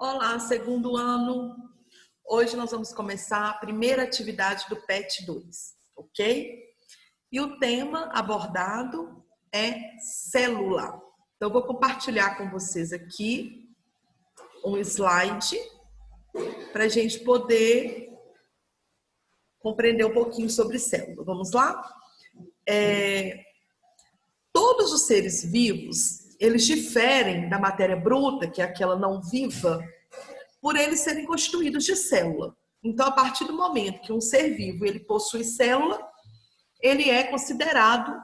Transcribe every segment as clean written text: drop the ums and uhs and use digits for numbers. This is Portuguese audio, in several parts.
Olá, segundo ano. Hoje nós vamos começar a primeira atividade do PET 2, ok? E o tema abordado é célula. Então, eu vou compartilhar com vocês aqui um slide para a gente poder compreender um pouquinho sobre célula. Vamos lá? Todos os seres vivos, eles diferem da matéria bruta, que é aquela não viva, por eles serem constituídos de célula. Então, a partir do momento que um ser vivo ele possui célula, ele é considerado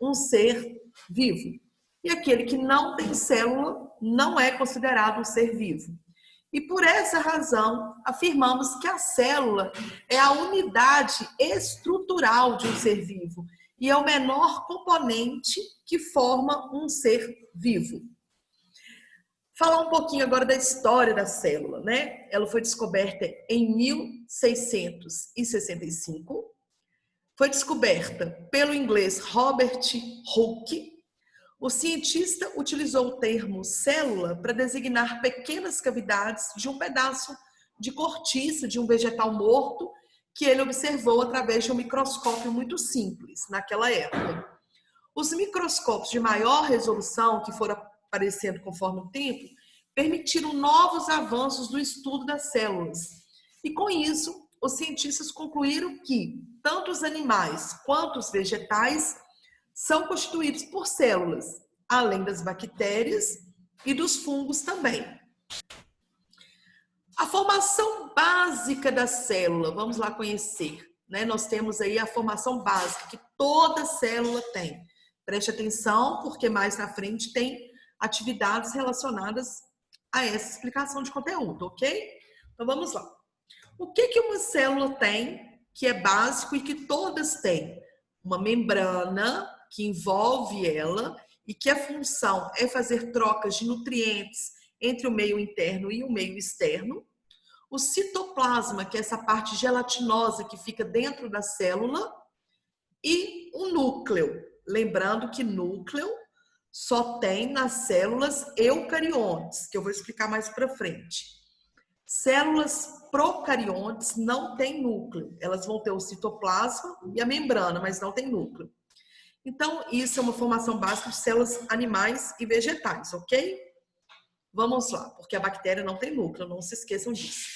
um ser vivo. E aquele que não tem célula não é considerado um ser vivo. E por essa razão, afirmamos que a célula é a unidade estrutural de um ser vivo e é o menor componente que forma um ser vivo. Falar um pouquinho agora da história da célula, né? Ela foi descoberta em 1665. Foi descoberta pelo inglês Robert Hooke. O cientista utilizou o termo célula para designar pequenas cavidades de um pedaço de cortiça de um vegetal morto que ele observou através de um microscópio muito simples naquela época. Os microscópios de maior resolução que foram aparecendo conforme o tempo permitiram novos avanços no estudo das células. E com isso, os cientistas concluíram que tanto os animais quanto os vegetais são constituídos por células, além das bactérias e dos fungos também. A formação básica da célula, vamos lá conhecer, né? Nós temos aí a formação básica que toda célula tem. Preste atenção, porque mais na frente tem atividades relacionadas a essa explicação de conteúdo, ok? Então vamos lá. O que uma célula tem que é básico e que todas têm? Uma membrana que envolve ela e que a função é fazer trocas de nutrientes entre o meio interno e o meio externo. O citoplasma, que é essa parte gelatinosa que fica dentro da célula. E o núcleo. Lembrando que núcleo só tem nas células eucariontes, que eu vou explicar mais para frente. Células procariontes não têm núcleo. Elas vão ter o citoplasma e a membrana, mas não tem núcleo. Então, isso é uma formação básica de células animais e vegetais, ok? Vamos lá, porque a bactéria não tem núcleo, não se esqueçam disso.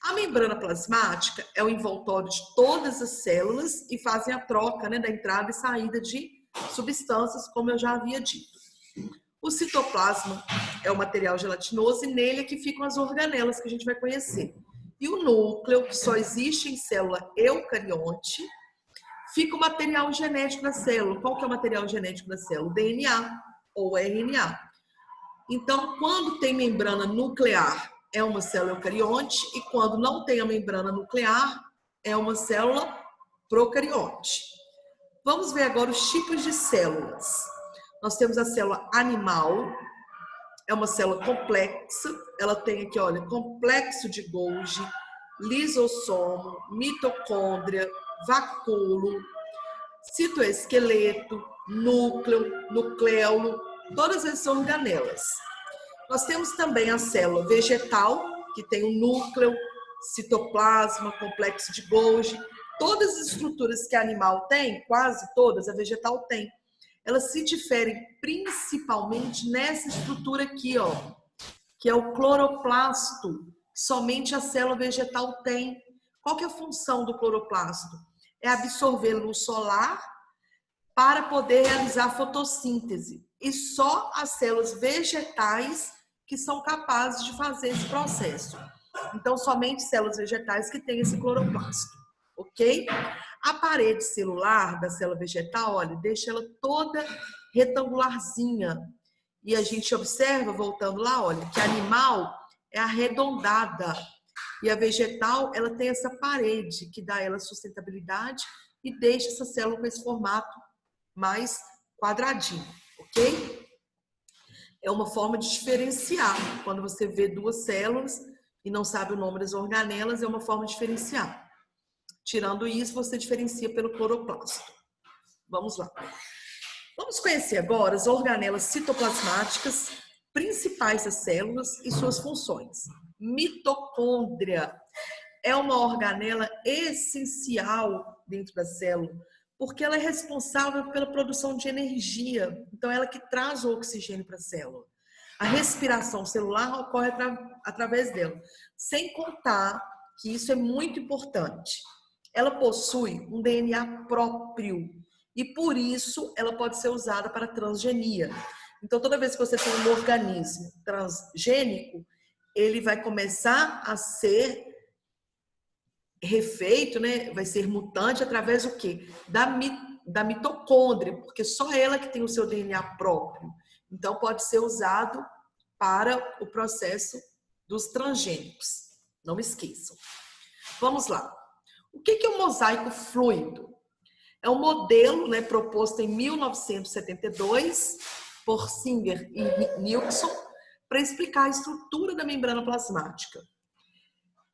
A membrana plasmática é o envoltório de todas as células e fazem a troca, né, da entrada e saída de substâncias, como eu já havia dito. O citoplasma é o material gelatinoso e nele é que ficam as organelas que a gente vai conhecer. E o núcleo, que só existe em célula eucarionte, fica o material genético da célula. Qual que é o material genético da célula? O DNA ou RNA. Então, quando tem membrana nuclear, é uma célula eucarionte, e quando não tem a membrana nuclear, é uma célula procarionte. Vamos ver agora os tipos de células. Nós temos a célula animal, é uma célula complexa, ela tem aqui, olha, complexo de Golgi, lisossomo, mitocôndria, vacúolo, citoesqueleto, núcleo, nucleolo, todas essas são organelas. Nós temos também a célula vegetal, que tem o núcleo, citoplasma, complexo de Golgi. Todas as estruturas que a animal tem, quase todas, a vegetal tem. Elas se diferem principalmente nessa estrutura aqui, ó, que é o cloroplasto, que somente a célula vegetal tem. Qual que é a função do cloroplasto? É absorver luz solar para poder realizar fotossíntese. E só as células vegetais que são capazes de fazer esse processo. Então, somente células vegetais que têm esse cloroplasto, ok? A parede celular da célula vegetal, olha, deixa ela toda retangularzinha. E a gente observa, voltando lá, olha, que a animal é arredondada. E a vegetal, ela tem essa parede que dá a ela sustentabilidade e deixa essa célula com esse formato mais quadradinho, ok? É uma forma de diferenciar. Quando você vê duas células e não sabe o nome das organelas, é uma forma de diferenciar. Tirando isso, você diferencia pelo cloroplasto. Vamos lá. Vamos conhecer agora as organelas citoplasmáticas principais das células e suas funções. Mitocôndria é uma organela essencial dentro da célula, porque ela é responsável pela produção de energia. Então, ela que traz o oxigênio para a célula. A respiração celular ocorre através dela. Sem contar que isso é muito importante. Ela possui um DNA próprio e, por isso, ela pode ser usada para transgenia. Então, toda vez que você tem um organismo transgênico, ele vai começar a ser refeito, né? Vai ser mutante através do quê? Da mitocôndria, porque só ela que tem o seu DNA próprio. Então, pode ser usado para o processo dos transgênicos. Não esqueçam. Vamos lá. O que é o mosaico fluido? É um modelo, né, proposto em 1972 por Singer e Nilsson para explicar a estrutura da membrana plasmática.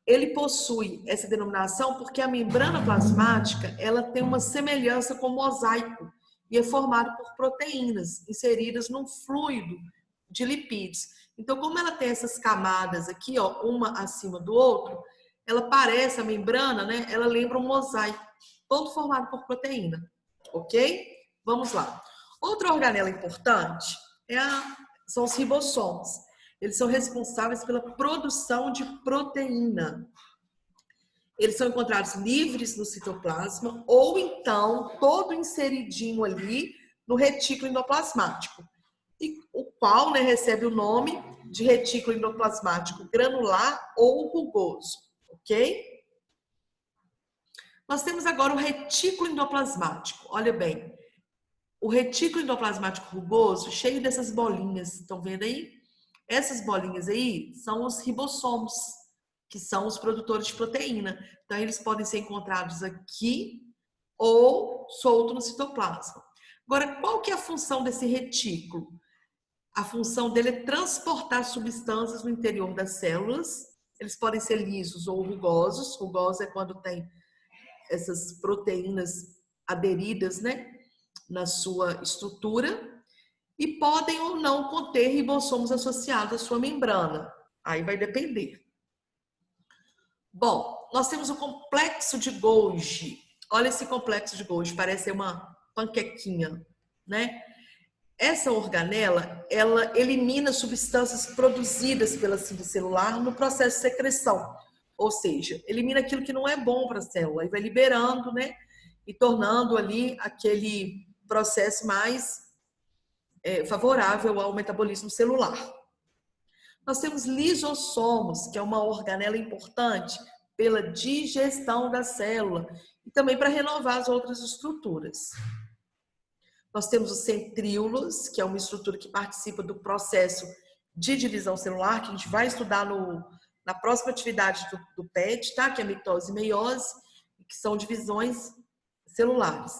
Ele possui essa denominação porque a membrana plasmática ela tem uma semelhança com o mosaico e é formado por proteínas inseridas num fluido de lipídios. Então, como ela tem essas camadas aqui, ó, uma acima do outro, ela parece a membrana, né? Ela lembra um mosaico, todo formado por proteína, ok? Vamos lá. Outra organela importante são os ribossomos. Eles são responsáveis pela produção de proteína. Eles são encontrados livres no citoplasma ou então todo inseridinho ali no retículo endoplasmático, e o qual, né, recebe o nome de retículo endoplasmático granular ou rugoso, ok? Nós temos agora o retículo endoplasmático. Olha bem, o retículo endoplasmático rugoso, cheio dessas bolinhas, estão vendo aí? Essas bolinhas aí são os ribossomos, que são os produtores de proteína. Então, eles podem ser encontrados aqui ou solto no citoplasma. Agora, qual que é a função desse retículo? A função dele é transportar substâncias no interior das células. Eles podem ser lisos ou rugosos. Rugoso é quando tem essas proteínas aderidas, né, na sua estrutura. E podem ou não conter ribossomos associados à sua membrana. Aí vai depender. Bom, nós temos o complexo de Golgi. Olha esse complexo de Golgi, parece uma panquequinha, né? Essa organela, ela elimina substâncias produzidas pela síntese celular no processo de secreção. Ou seja, elimina aquilo que não é bom para a célula e vai liberando, né? E tornando ali aquele processo mais favorável ao metabolismo celular. Nós temos lisossomos, que é uma organela importante pela digestão da célula e também para renovar as outras estruturas. Nós temos os centríolos, que é uma estrutura que participa do processo de divisão celular, que a gente vai estudar na próxima atividade do PET, tá? Que é mitose e meiose, que são divisões celulares.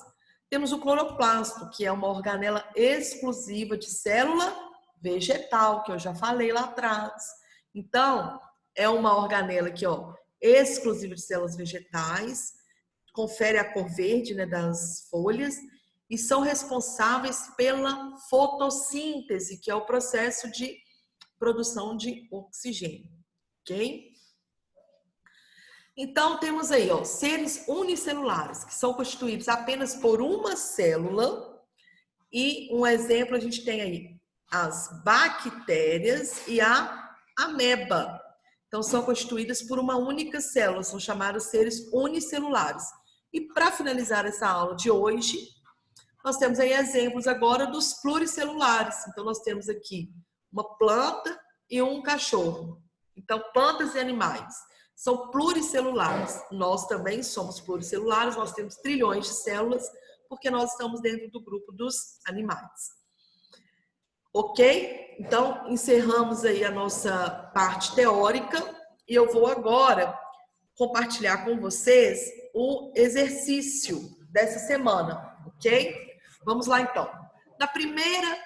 Temos o cloroplasto, que é uma organela exclusiva de célula vegetal, que eu já falei lá atrás. Então, é uma organela aqui, ó, exclusiva de células vegetais, confere a cor verde, né, das folhas, e são responsáveis pela fotossíntese, que é o processo de produção de oxigênio, ok? Então, temos aí, ó, seres unicelulares, que são constituídos apenas por uma célula, e um exemplo a gente tem aí as bactérias e a ameba. Então, são constituídas por uma única célula, são chamados seres unicelulares. E para finalizar essa aula de hoje, nós temos aí exemplos agora dos pluricelulares. Então, nós temos aqui uma planta e um cachorro. Então, plantas e animais são pluricelulares. Nós também somos pluricelulares, nós temos trilhões de células, porque nós estamos dentro do grupo dos animais. Ok? Então, encerramos aí a nossa parte teórica e eu vou agora compartilhar com vocês o exercício dessa semana, ok? Vamos lá, então. Na primeira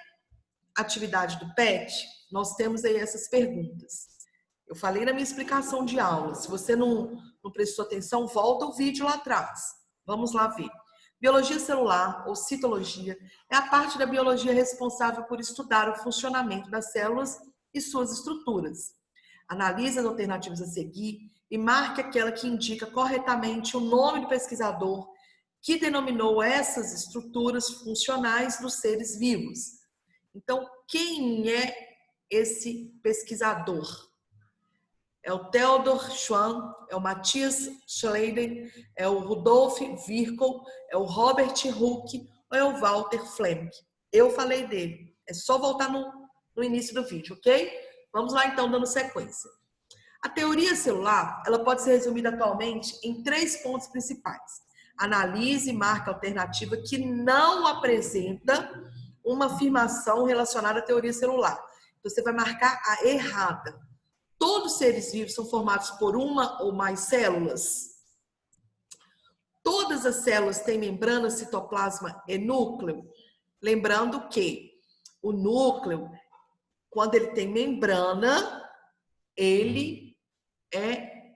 atividade do PET, nós temos aí essas perguntas. Eu falei na minha explicação de aula. Se você não prestou atenção, volta o vídeo lá atrás. Vamos lá ver. Biologia celular, ou citologia, é a parte da biologia responsável por estudar o funcionamento das células e suas estruturas. Analise as alternativas a seguir e marque aquela que indica corretamente o nome do pesquisador que denominou essas estruturas funcionais dos seres vivos. Então, quem é esse pesquisador? É o Theodor Schwann, é o Matthias Schleiden, é o Rudolf Virchow, é o Robert Hooke ou é o Walter Flemming. Eu falei dele. É só voltar no início do vídeo, ok? Vamos lá então, dando sequência. A teoria celular, ela pode ser resumida atualmente em 3 pontos principais. Analise e marque a alternativa que não apresenta uma afirmação relacionada à teoria celular. Você vai marcar a errada. Todos os seres vivos são formados por uma ou mais células. Todas as células têm membrana, citoplasma e núcleo. Lembrando que o núcleo, quando ele tem membrana, ele é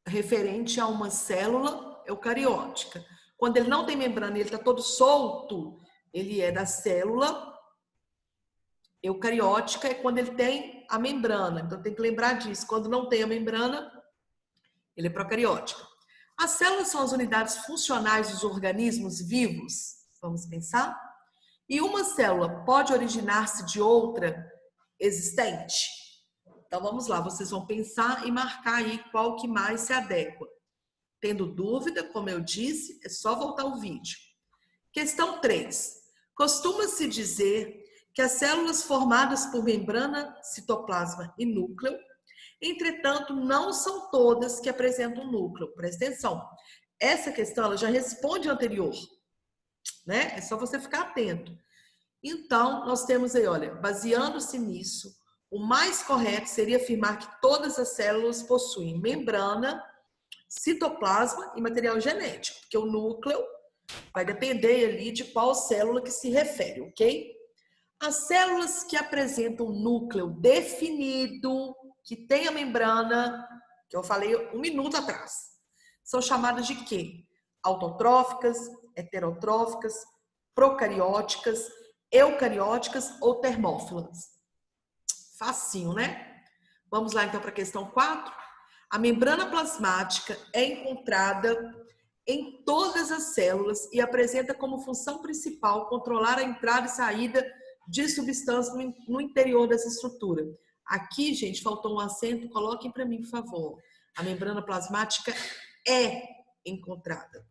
referente a uma célula eucariótica. Quando ele não tem membrana e ele está todo solto, ele é da célula eucariótica, é quando ele tem a membrana. Então tem que lembrar disso. Quando não tem a membrana, ele é procariótico. As células são as unidades funcionais dos organismos vivos. Vamos pensar? E uma célula pode originar-se de outra existente? Então vamos lá, vocês vão pensar e marcar aí qual que mais se adequa. Tendo dúvida, como eu disse, é só voltar o vídeo. Questão 3. Costuma-se dizer que as células formadas por membrana, citoplasma e núcleo, entretanto, não são todas que apresentam núcleo. Presta atenção. Essa questão ela já responde a anterior, né? É só você ficar atento. Então, nós temos aí, olha, baseando-se nisso, o mais correto seria afirmar que todas as células possuem membrana, citoplasma e material genético, porque o núcleo vai depender ali de qual célula que se refere, ok? As células que apresentam núcleo definido, que tem a membrana, que eu falei 1 minuto atrás, são chamadas de quê? Autotróficas, heterotróficas, procarióticas, eucarióticas ou termófilas. Facinho, né? Vamos lá então para a questão 4. A membrana plasmática é encontrada em todas as células e apresenta como função principal controlar a entrada e saída de substâncias no interior dessa estrutura. Aqui, gente, faltou um acento, coloquem para mim, por favor. A membrana plasmática é encontrada.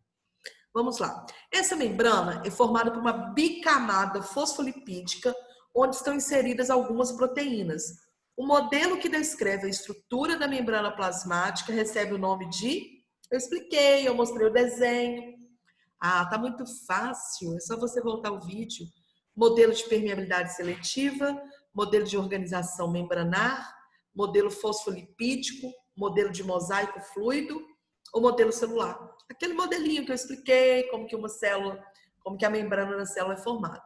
Vamos lá. Essa membrana é formada por uma bicamada fosfolipídica, onde estão inseridas algumas proteínas. O modelo que descreve a estrutura da membrana plasmática recebe o nome de... Eu expliquei, eu mostrei o desenho. Ah, tá muito fácil, é só você voltar o vídeo. Modelo de permeabilidade seletiva, modelo de organização membranar, modelo fosfolipídico, modelo de mosaico fluido ou modelo celular. Aquele modelinho que eu expliquei, como que uma célula, como que a membrana da célula é formada.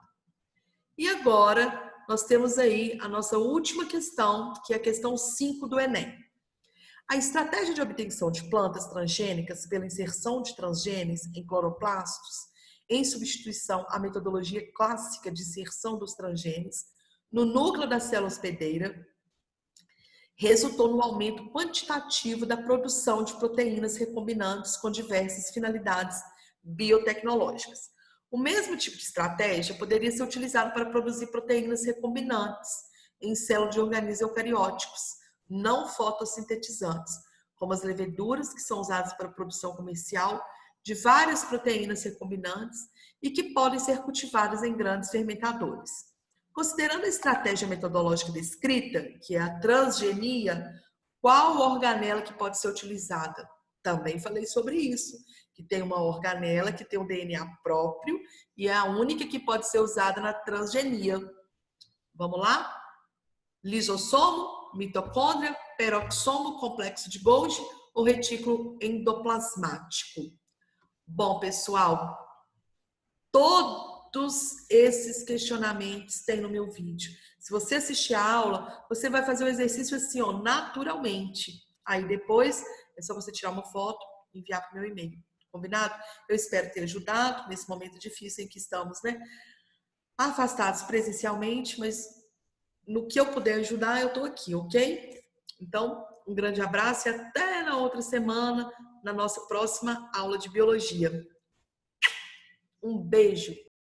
E agora, nós temos aí a nossa última questão, que é a questão 5 do Enem. A estratégia de obtenção de plantas transgênicas pela inserção de transgenes em cloroplastos, em substituição à metodologia clássica de inserção dos transgenes no núcleo da célula hospedeira, resultou no aumento quantitativo da produção de proteínas recombinantes com diversas finalidades biotecnológicas. O mesmo tipo de estratégia poderia ser utilizado para produzir proteínas recombinantes em células de organismos eucarióticos, não fotossintetizantes, como as leveduras, que são usadas para a produção comercial de várias proteínas recombinantes e que podem ser cultivadas em grandes fermentadores. Considerando a estratégia metodológica descrita, que é a transgenia, qual organela que pode ser utilizada? Também falei sobre isso, que tem uma organela que tem um DNA próprio e é a única que pode ser usada na transgenia. Vamos lá? Lisossomo, mitocôndria, peroxomo, complexo de Golgi ou retículo endoplasmático? Bom, pessoal, todos esses questionamentos tem no meu vídeo. Se você assistir a aula, você vai fazer o exercício assim, ó, naturalmente. Aí depois é só você tirar uma foto e enviar para o meu e-mail, Combinado? Eu espero ter ajudado nesse momento difícil em que estamos, né? Afastados presencialmente, mas no que eu puder ajudar, eu tô aqui, ok? Então, um grande abraço e até na outra semana, na nossa próxima aula de biologia. Um beijo!